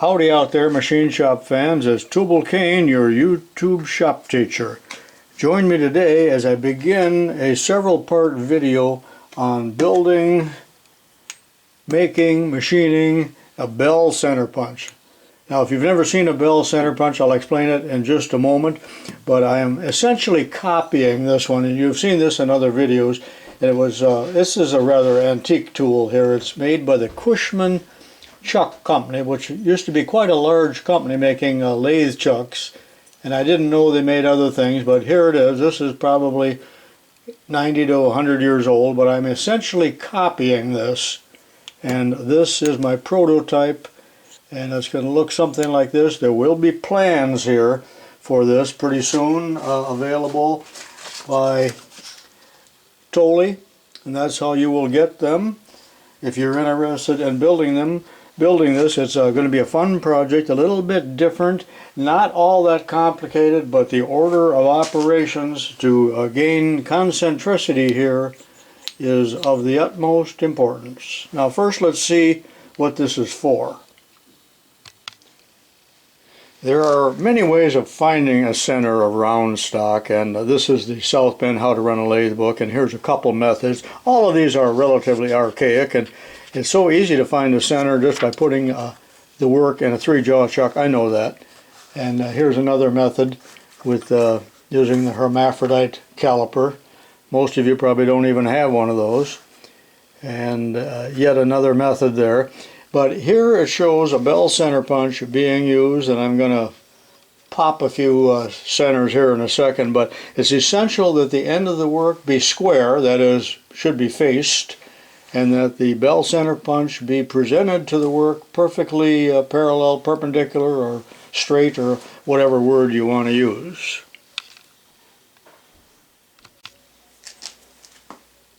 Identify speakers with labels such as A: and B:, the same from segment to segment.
A: Howdy out there, machine shop fans. It's tubalcain, your YouTube shop teacher. Join me today as I begin a several-part video on building, making, machining a bell center punch. Now, if you've never seen a bell center punch, I'll explain it in just a moment, but I am essentially copying this one, and you've seen this in other videos. And it was this is a rather antique tool here. It's made by the Cushman Chuck Company, which used to be quite a large company making lathe chucks, and I didn't know they made other things, but here it is. This is probably 90 to 100 years old, but I'm essentially copying this, and this is my prototype, and it's going to look something like this. There will be plans here for this pretty soon available by Toll, and that's how you will get them if you're interested in building this. It's going to be a fun project, a little bit different, not all that complicated, but the order of operations to gain concentricity here is of the utmost importance. Now first, let's see what this is for. There are many ways of finding a center of round stock, and this is the South Bend How to Run a Lathe book, and here's a couple methods. All of these are relatively archaic, and it's so easy to find the center just by putting the work in a 3-jaw chuck. I know that. And here's another method with using the hermaphrodite caliper. Most of you probably don't even have one of those. And yet another method there. But here it shows a bell center punch being used, and I'm going to pop a few centers here in a second, but it's essential that the end of the work be square, that is, should be faced, and that the bell center punch be presented to the work perfectly parallel, perpendicular, or straight, or whatever word you want to use.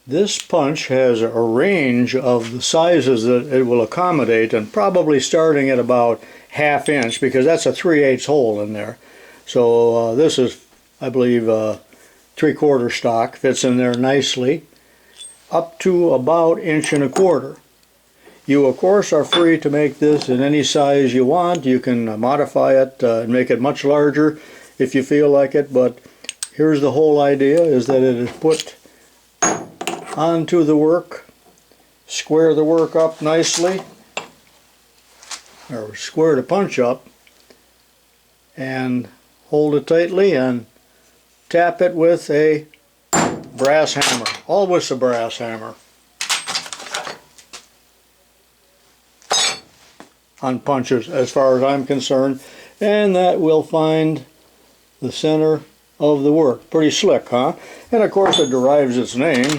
A: This punch has a range of the sizes that it will accommodate, and probably starting at about 1/2 inch, because that's a 3/8 hole in there. So this is, I believe, 3/4 stock, fits in there nicely, up to about 1.25 inches. You, of course, are free to make this in any size you want. You can modify it and make it much larger if you feel like it, but here's the whole idea, is that it is put onto the work, square the work up nicely, or square the punch up, and hold it tightly and tap it with a brass hammer, always a brass hammer, on punches as far as I'm concerned, and that will find the center of the work. Pretty slick, huh? And of course it derives its name,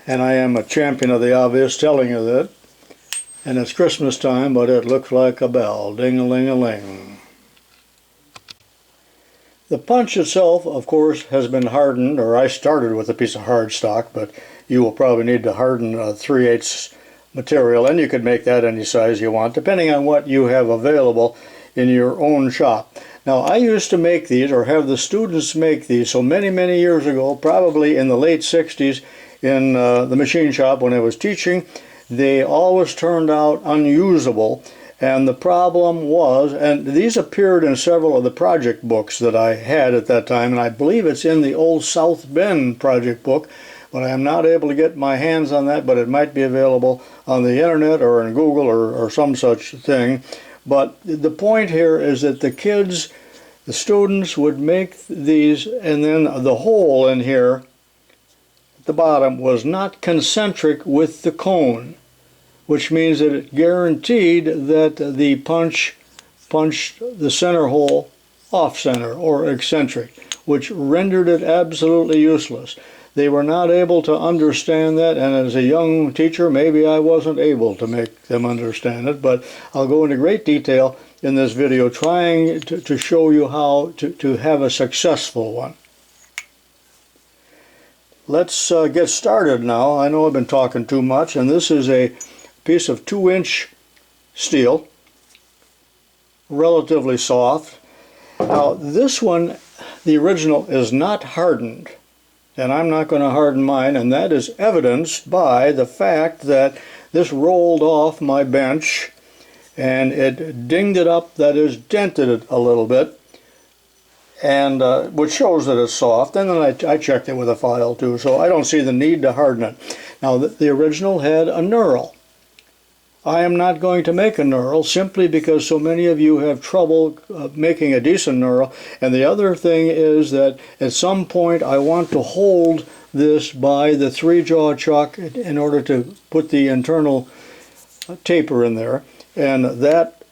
A: and I am a champion of the obvious, telling you that. And it's Christmas time, but it looks like a bell. Ding-a-ling-a-ling. The punch itself, of course, has been hardened, or I started with a piece of hard stock, but you will probably need to harden 3/8 material, and you could make that any size you want, depending on what you have available in your own shop. Now, I used to make these, or have the students make these, so many, many years ago, probably in the late 60s, in the machine shop when I was teaching. They always turned out unusable, and the problem was, and these appeared in several of the project books that I had at that time, and I believe it's in the old South Bend project book, but I am not able to get my hands on that, but it might be available on the internet or in Google or some such thing. But the point here is that the kids, the students, would make these, and then the hole in here the bottom was not concentric with the cone, which means that it guaranteed that the punch punched the center hole off center or eccentric, which rendered it absolutely useless. They were not able to understand that, and as a young teacher, maybe I wasn't able to make them understand it, but I'll go into great detail in this video trying to show you how to have a successful one. Let's get started now. I know I've been talking too much, and this is a piece of 2-inch steel, relatively soft. Now this one, the original, is not hardened, and I'm not going to harden mine, and that is evidenced by the fact that this rolled off my bench and it dinged it up, that is, dented it a little bit, and which shows that it's soft. And then I checked it with a file too, so I don't see the need to harden it. Now the original had a knurl. I am not going to make a knurl simply because so many of you have trouble making a decent knurl. And the other thing is that at some point I want to hold this by the 3-jaw chuck in order to put the internal taper in there, and that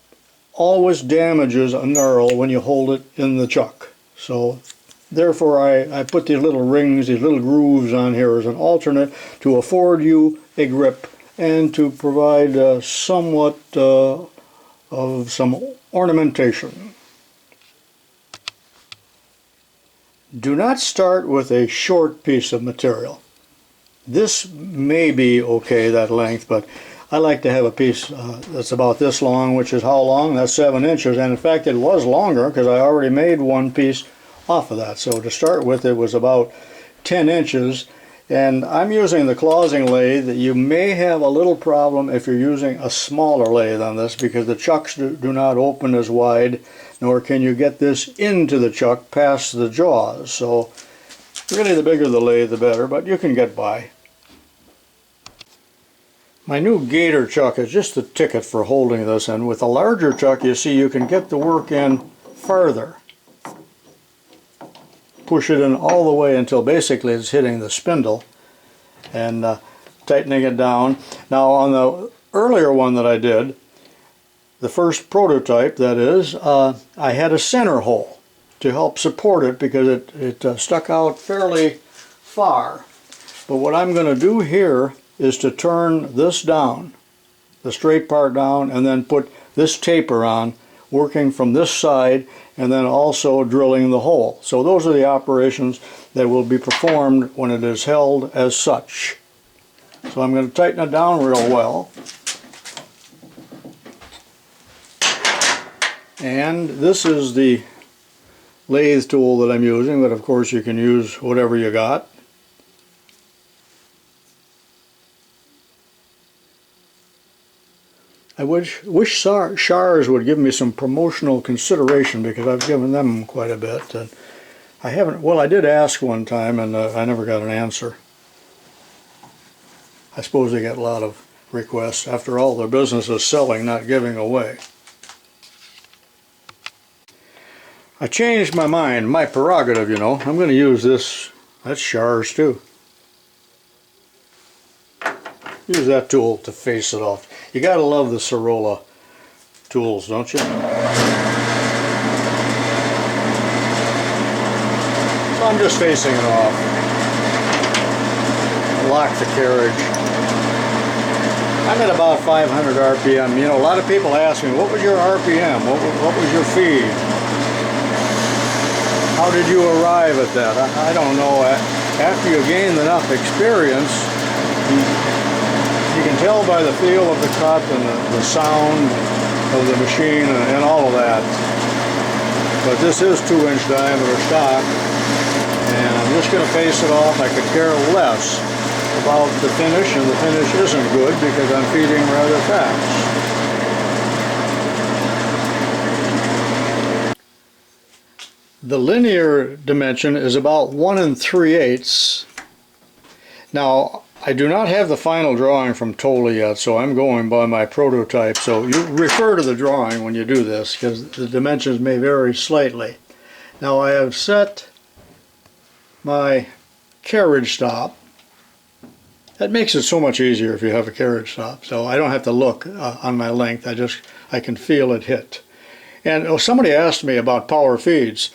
A: always damages a knurl when you hold it in the chuck. So therefore I put these little rings, these little grooves on here as an alternate to afford you a grip and to provide somewhat of some ornamentation. Do not start with a short piece of material. This may be okay, that length, but I like to have a piece that's about this long, which is how long? That's 7 inches, and in fact it was longer because I already made one piece off of that. So to start with, it was about 10 inches. And I'm using the closing lathe. You may have a little problem if you're using a smaller lathe on this, because the chucks do not open as wide, nor can you get this into the chuck past the jaws. So really the bigger the lathe the better, but you can get by. My new gator chuck is just the ticket for holding this, and with a larger chuck, you see, you can get the work in farther. Push it in all the way until basically it's hitting the spindle, and tightening it down. Now on the earlier one that I did, the first prototype that is, I had a center hole to help support it because it stuck out fairly far. But what I'm going to do here is to turn this down, the straight part down, and then put this taper on, working from this side, and then also drilling the hole. So those are the operations that will be performed when it is held as such. So I'm going to tighten it down real well. And this is the lathe tool that I'm using, but of course you can use whatever you got. I wish Shars would give me some promotional consideration, because I've given them quite a bit. And I haven't, well, I did ask one time, and I never got an answer. I suppose they get a lot of requests. After all, their business is selling, not giving away. I changed my mind, my prerogative, you know. I'm going to use this. That's Shars too. Use that tool to face it off. You gotta love the Sorolla tools, don't you? So I'm just facing it off. Lock the carriage. I'm at about 500 RPM. You know, a lot of people ask me, what was your RPM? What was your feed? How did you arrive at that? I don't know. After you gain enough experience, you can tell by the feel of the cut and the sound of the machine and all of that. But this is 2-inch diameter stock, and I'm just going to face it off. I could care less about the finish, and the finish isn't good because I'm feeding rather fast. The linear dimension is about 1 3/8. Now, I do not have the final drawing from Toll yet, so I'm going by my prototype. So you refer to the drawing when you do this, because the dimensions may vary slightly. Now I have set my carriage stop. That makes it so much easier if you have a carriage stop. So I don't have to look on my length. I can feel it hit. And somebody asked me about power feeds.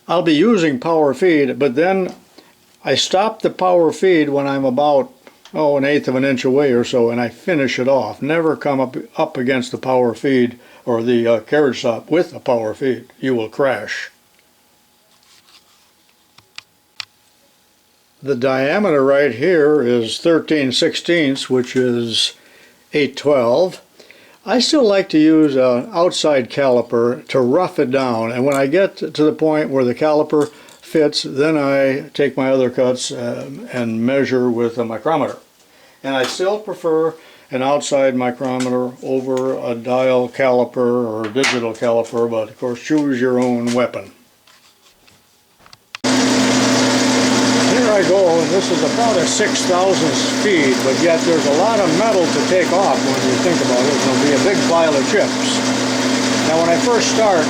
A: I'll be using power feed, but then I stop the power feed when I'm about 1/8 of an inch away or so, and I finish it off. Never come up against the power feed or the carriage stop with a power feed. You will crash. The diameter right here is 13/16, which is 8/12. I still like to use an outside caliper to rough it down, and when I get to the point where the caliper fits, then I take my other cuts and measure with a micrometer. And I still prefer an outside micrometer over a dial caliper or digital caliper, but of course choose your own weapon. Here I go, and this is about a 6,000th speed, but yet there's a lot of metal to take off when you think about it. It'll be a big pile of chips. Now when I first start,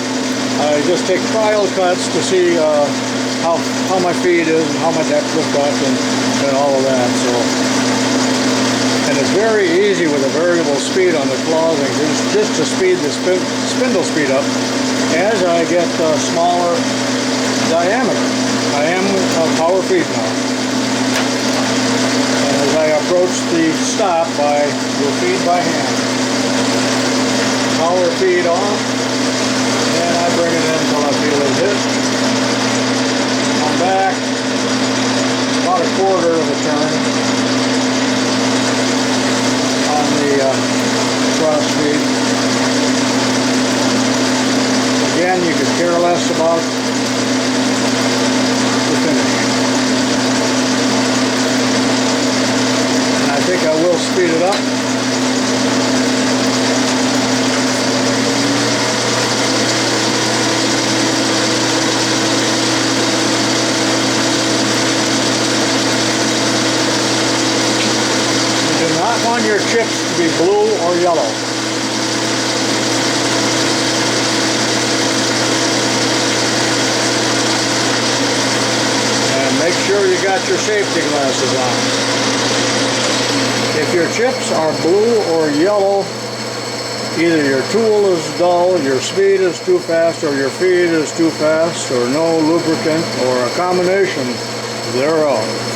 A: I just take trial cuts to see how my feed is and how my depth of cut and all of that. And it's very easy with a variable speed on the clothing just to speed the spindle speed up as I get smaller diameter. I am power feed now. And as I approach the stop, I will feed by hand. Power feed off, and I bring it in until I feel it hit. Come back, about a quarter of a turn on the cross feed. Again, you could care less about the finish. And I think I will speed it up. You do not want your chips to be blue or yellow. Make sure you got your safety glasses on. If your chips are blue or yellow, either your tool is dull, your speed is too fast, or your feed is too fast, or no lubricant, or a combination thereof.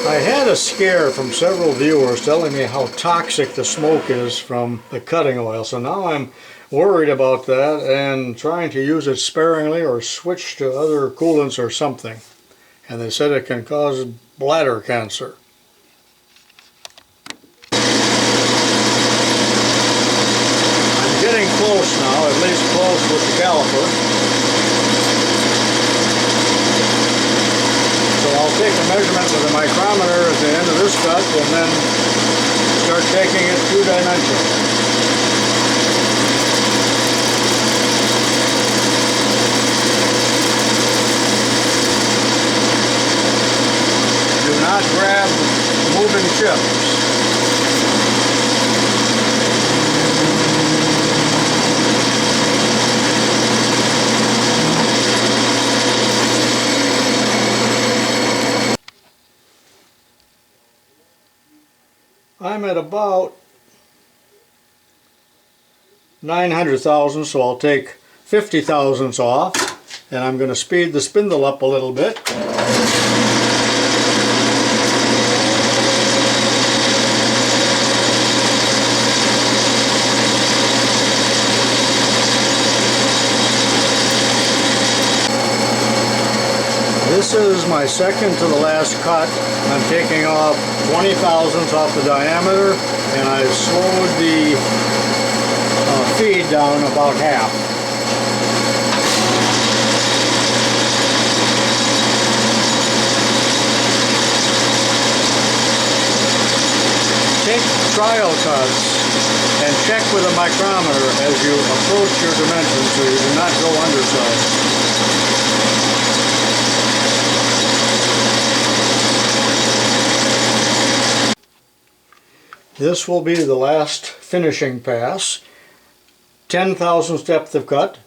A: I had a scare from several viewers telling me how toxic the smoke is from the cutting oil, so now I'm worried about that and trying to use it sparingly or switch to other coolants or something. And they said it can cause bladder cancer. I'm getting close now, at least close with the caliper. I'll take a measurement with a micrometer at the end of this cut and then start taking it two-dimensional. Do not grab moving chips. I'm at about 900 thousandths, so I'll take 50 thousandths off, and I'm going to speed the spindle up a little bit. This is my second to the last cut. I'm taking off 20 thousandths off the diameter, and I've slowed the feed down about half. Take trial cuts and check with a micrometer as you approach your dimensions so you do not go undersized. This will be the last finishing pass. 10 thousandths depth of cut,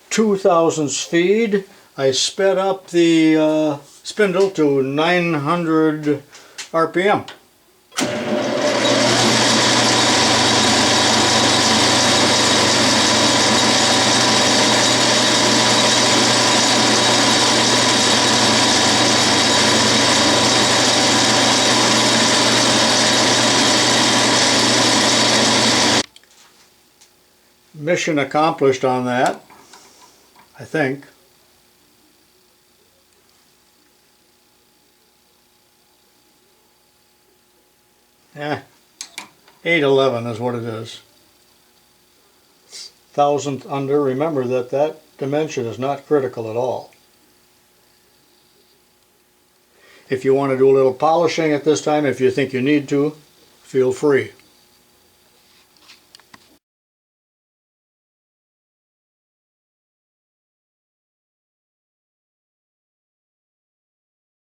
A: 2 thousandths feed. I sped up the spindle to 900 RPM. Mission accomplished on that, I think. Yeah, 811 is what it is. Thousandth under. Remember that that dimension is not critical at all. If you want to do a little polishing at this time, if you think you need to, feel free.